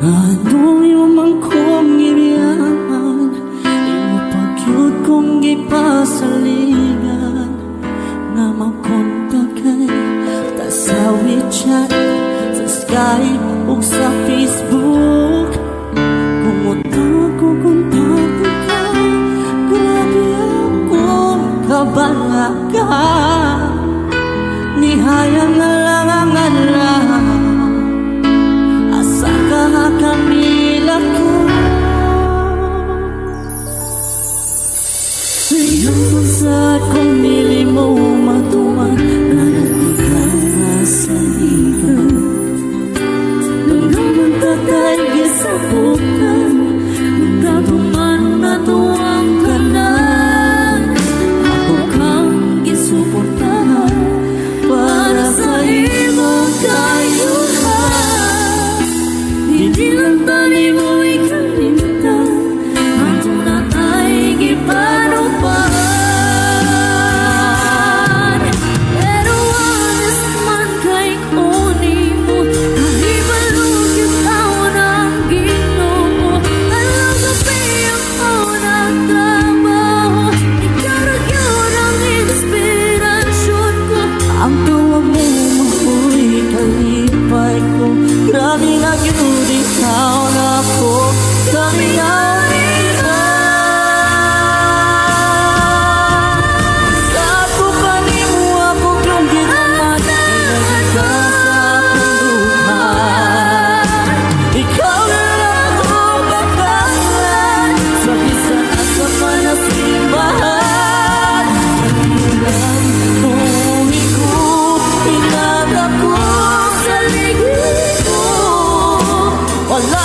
Ano yung mang kong iriyan, imo pagyud kong gipasalingan, nga magkontak kay ta sa WeChat, sa Skype ug sa Facebook. Kungutag ko kontakto ka, grabe akong kabalaga. Nihayang na lang ang alam, asa ka kamila ko. Sa'yo sa kong nili mo matuman, narating ka sa ligan. Nung naman tatay gisabutan, nagkatuman na tuwang ka na. Ako kang gisuportahan para sa imong kayuhan. Hindi lang tani mo ikalimtan, ang tunat ay gipanupan. Pero honest man kay kunin mo, kahit malugit ako ng Ginoo. Alam gabi ako nagtrabaho, ikaw rin yun ang inspirasyon ko. Ang tawag mo mahoy kalipay ko, grabe na yun ikaw na ako. Kami na sa ako pa ni mo ako kung ginaman, ilagay ka sa kulungan. Ikaw na lang ako bakalan, sa bisan at sa panasibahan. Ilang tumi ko, inag ako sa ligid ko. Wala